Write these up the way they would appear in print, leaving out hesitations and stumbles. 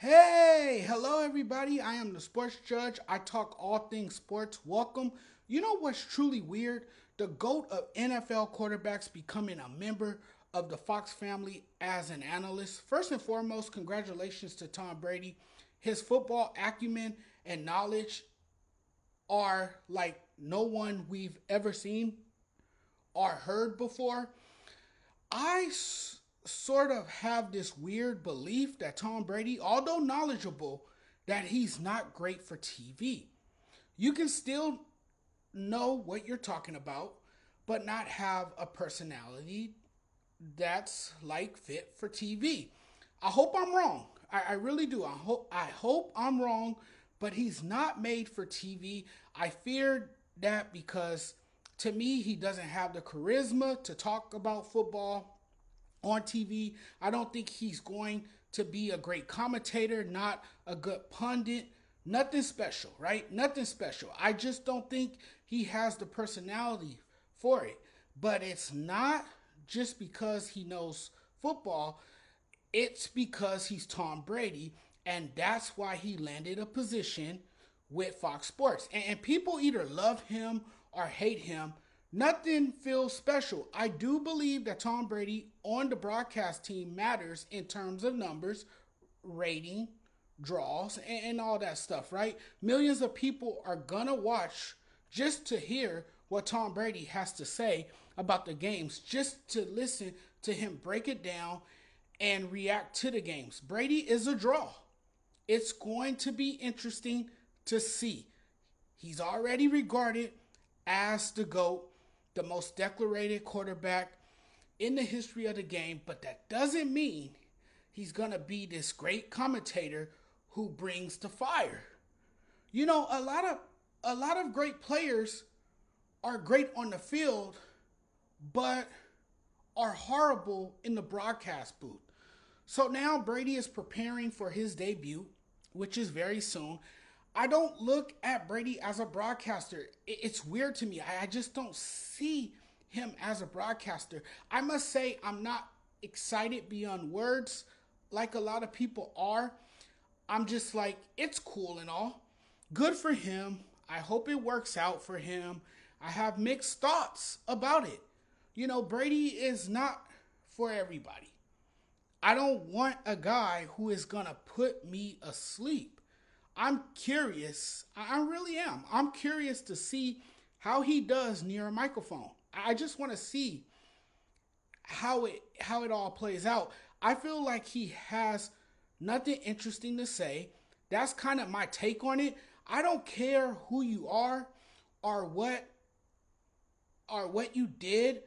Hey, hello everybody. I am the Sports Judge. I talk all things sports. Welcome. You know what's truly weird? The GOAT of NFL quarterbacks becoming a member of the Fox family as an analyst. First and foremost, congratulations to Tom Brady. His football acumen and knowledge are like no one we've ever seen or heard before. I sort of have this weird belief that Tom Brady, although knowledgeable, that he's not great for TV. You can still know what you're talking about, but not have a personality that's like fit for TV. I hope I'm wrong. I really do. I hope I'm wrong, but he's not made for TV. I feared that because to me he doesn't have the charisma to talk about football on TV. I don't think he's going to be a great commentator, not a good pundit. Nothing special, right? Nothing special. I just don't think he has the personality for it. But it's not just because he knows football, it's because he's Tom Brady, and that's why he landed a position with Fox Sports. And people either love him or hate him. Nothing feels special. I do believe that Tom Brady on the broadcast team matters in terms of numbers, rating, draws, and all that stuff, right? Millions of people are gonna watch just to hear what Tom Brady has to say about the games, just to listen to him break it down and react to the games. Brady is a draw. It's going to be interesting to see. He's already regarded as the GOAT, the most decorated quarterback in the history of the game, but that doesn't mean he's going to be this great commentator who brings the fire. You know, a lot of great players are great on the field, but are horrible in the broadcast booth. So now Brady is preparing for his debut, which is very soon. I don't look at Brady as a broadcaster. It's weird to me. I just don't see him as a broadcaster. I must say, I'm not excited beyond words like a lot of people are. I'm just like, it's cool and all. Good for him. I hope it works out for him. I have mixed thoughts about it. You know, Brady is not for everybody. I don't want a guy who is going to put me asleep. I'm curious. I really am. I'm curious to see how he does near a microphone. I just want to see how it all plays out. I feel like he has nothing interesting to say. That's kind of my take on it. I don't care who you are or what you did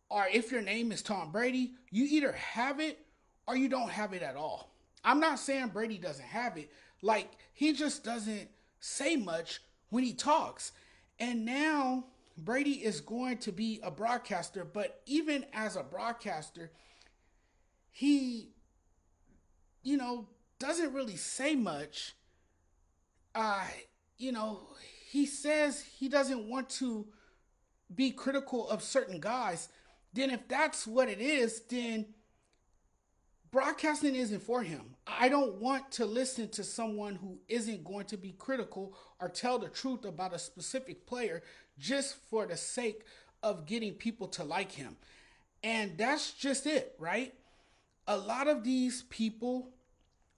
or if your name is Tom Brady. You either have it or you don't have it at all. I'm not saying Brady doesn't have it. Like, he just doesn't say much when he talks. And now Brady is going to be a broadcaster, but even as a broadcaster, he, doesn't really say much. Uh, you know, he says he doesn't want to be critical of certain guys. Then if that's what it is, then broadcasting isn't for him. I don't want to listen to someone who isn't going to be critical or tell the truth about a specific player just for the sake of getting people to like him. And that's just it, right? A lot of these people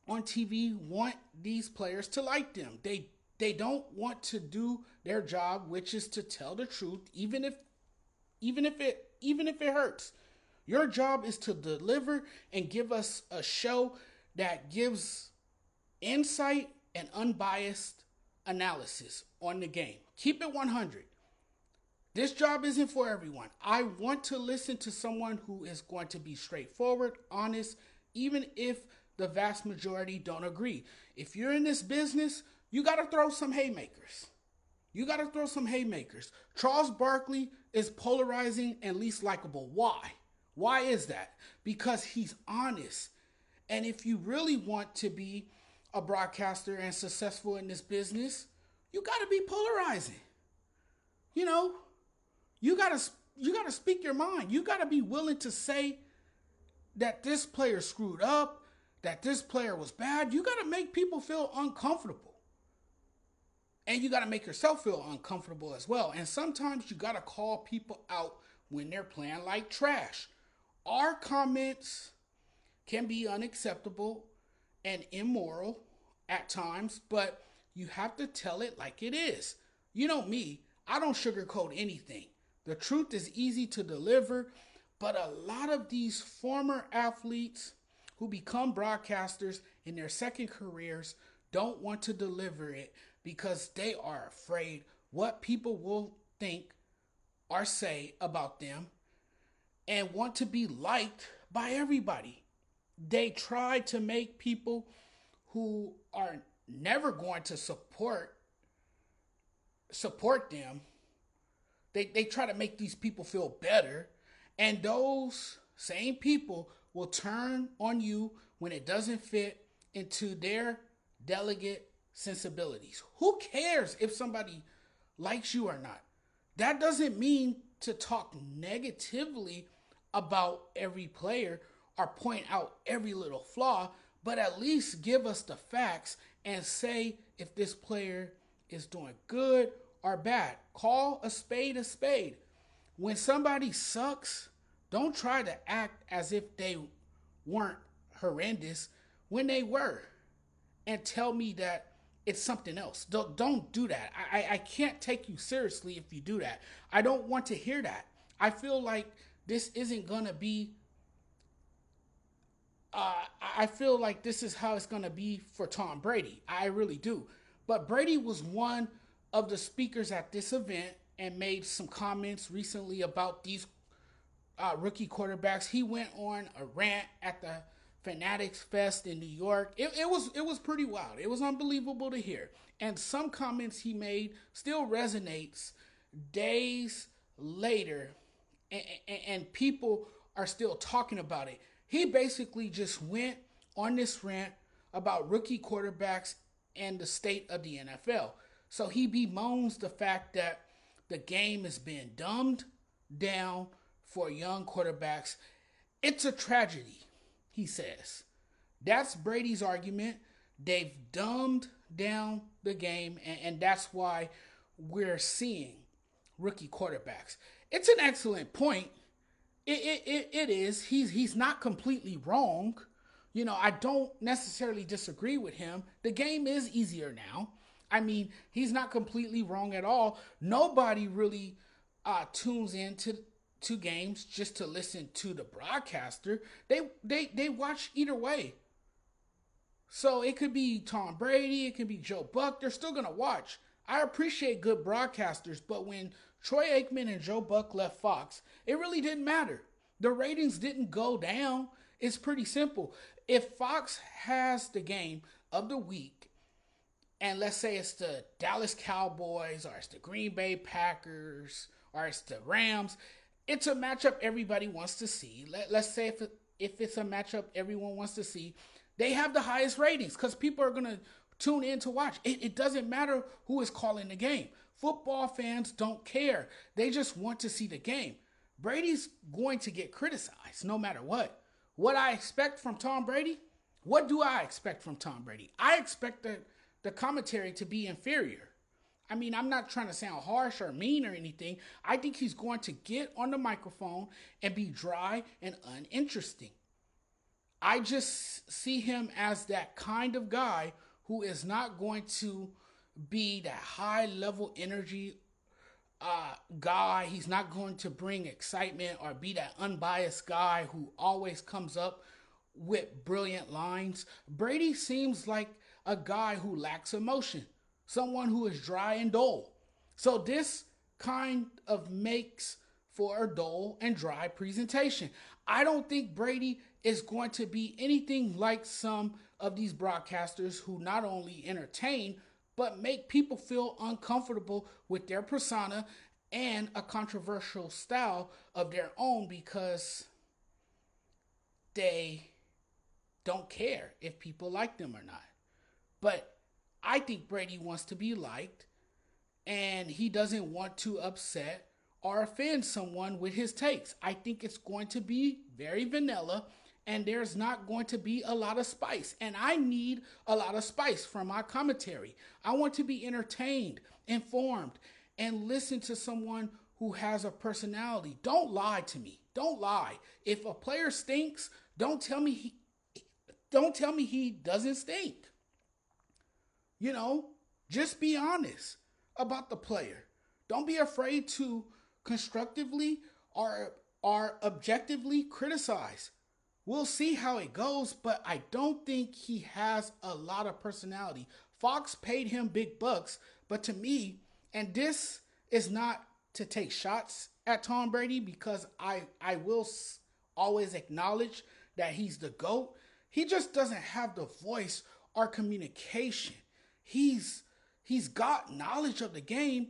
on TV want these players to like them. They don't want to do their job, which is to tell the truth, even if it hurts. Your job is to deliver and give us a show that gives insight and unbiased analysis on the game. Keep it 100. This job isn't for everyone. I want to listen to someone who is going to be straightforward, honest, even if the vast majority don't agree. If you're in this business, you got to throw some haymakers. You got to throw some haymakers. Charles Barkley is polarizing and least likable. Why? Why is that? Because he's honest. And if you really want to be a broadcaster and successful in this business, you got to be polarizing. You know, you got to speak your mind. You got to be willing to say that this player screwed up, that this player was bad, you got to make people feel uncomfortable. And you got to make yourself feel uncomfortable as well. And sometimes you got to call people out when they're playing like trash. Our comments can be unacceptable and immoral at times, but you have to tell it like it is. You know me, I don't sugarcoat anything. The truth is easy to deliver, but a lot of these former athletes who become broadcasters in their second careers don't want to deliver it because they are afraid what people will think or say about them and want to be liked by everybody. They try to make people who are never going to support them. They try to make these people feel better, and those same people will turn on you when it doesn't fit into their delegate sensibilities. Who cares if somebody likes you or not? That doesn't mean to talk negatively about every player or point out every little flaw, but at least give us the facts and say if this player is doing good or bad. Call a spade a spade. When somebody sucks, don't try to act as if they weren't horrendous when they were and tell me that it's something else. Don't do that. I can't take you seriously if you do that. I don't want to hear that. I feel like this isn't going to be I feel like this is how it's going to be for Tom Brady. I really do. But Brady was one of the speakers at this event and made some comments recently about these rookie quarterbacks. He went on a rant at the Fanatics Fest in New York. It was pretty wild. It was unbelievable to hear. And some comments he made still resonates days later, and people are still talking about it. He basically just went on this rant about rookie quarterbacks and the state of the NFL. So he bemoans the fact that the game is being dumbed down for young quarterbacks. It's a tragedy, he says. That's Brady's argument. They've dumbed down the game, and that's why we're seeing rookie quarterbacks. It's an excellent point. It is. He's not completely wrong. You know, I don't necessarily disagree with him. The game is easier now. I mean, he's not completely wrong at all. Nobody really tunes into games just to listen to the broadcaster. They watch either way. So it could be Tom Brady, it could be Joe Buck. They're still gonna watch. I appreciate good broadcasters, but when Troy Aikman and Joe Buck left Fox, it really didn't matter. The ratings didn't go down. It's pretty simple. If Fox has the game of the week, and let's say it's the Dallas Cowboys, or it's the Green Bay Packers, or it's the Rams, it's a matchup everybody wants to see. Let's say if it's a matchup everyone wants to see, they have the highest ratings because people are going to tune in to watch. It doesn't matter who is calling the game. Football fans don't care. They just want to see the game. Brady's going to get criticized no matter what. What I expect from Tom Brady? What do I expect from Tom Brady? I expect the commentary to be inferior. I mean, I'm not trying to sound harsh or mean or anything. I think he's going to get on the microphone and be dry and uninteresting. I just see him as that kind of guy who is not going to be that high level energy guy. He's not going to bring excitement or be that unbiased guy who always comes up with brilliant lines. Brady seems like a guy who lacks emotion, someone who is dry and dull. So this kind of makes for a dull and dry presentation. I don't think Brady is going to be anything like some of these broadcasters who not only entertain, but make people feel uncomfortable with their persona and a controversial style of their own because they don't care if people like them or not. But I think Brady wants to be liked, and he doesn't want to upset or offend someone with his takes. I think it's going to be very vanilla, and there's not going to be a lot of spice. And I need a lot of spice from my commentary. I want to be entertained, informed, and listen to someone who has a personality. Don't lie to me. Don't lie. If a player stinks, don't tell me he doesn't stink. You know, just be honest about the player. Don't be afraid to constructively or objectively criticize. We'll see how it goes, but I don't think he has a lot of personality. Fox paid him big bucks, but to me, and this is not to take shots at Tom Brady because I will always acknowledge that he's the GOAT. He just doesn't have the voice or communication. He's got knowledge of the game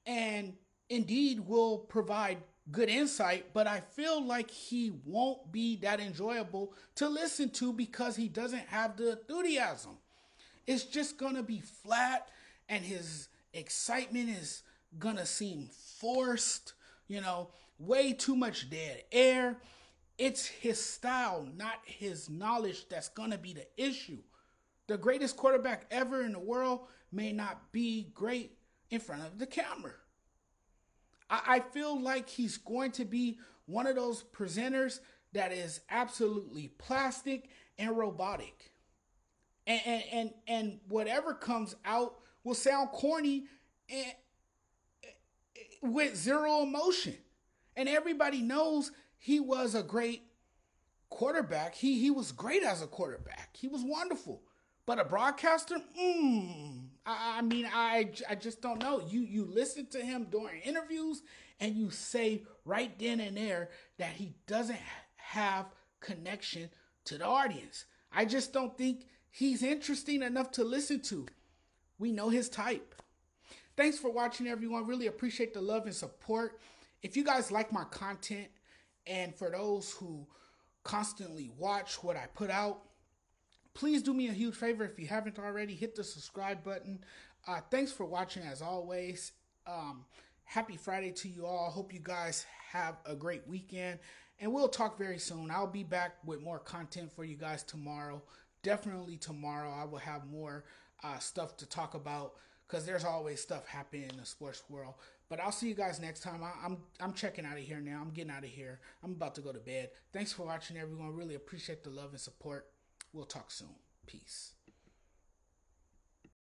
and indeed will provide good insight, but I feel like he won't be that enjoyable to listen to because he doesn't have the enthusiasm. It's just gonna be flat, and his excitement is gonna seem forced, way too much dead air. It's his style, not his knowledge, that's gonna be the issue. The greatest quarterback ever in the world may not be great in front of the camera. I feel like he's going to be one of those presenters that is absolutely plastic and robotic. And whatever comes out will sound corny and with zero emotion. And everybody knows he was a great quarterback. He was great as a quarterback. He was wonderful. But a broadcaster, I just don't know. You listen to him during interviews and you say right then and there that he doesn't have connection to the audience. I just don't think he's interesting enough to listen to. We know his type. Thanks for watching, everyone. Really appreciate the love and support. If you guys like my content, and for those who constantly watch what I put out, please do me a huge favor. If you haven't already, hit the subscribe button. Thanks for watching as always. Happy Friday to you all. Hope you guys have a great weekend. And we'll talk very soon. I'll be back with more content for you guys tomorrow. Definitely tomorrow I will have more stuff to talk about because there's always stuff happening in the sports world. But I'll see you guys next time. I'm checking out of here now. I'm getting out of here. I'm about to go to bed. Thanks for watching, everyone. Really appreciate the love and support. We'll talk soon. Peace.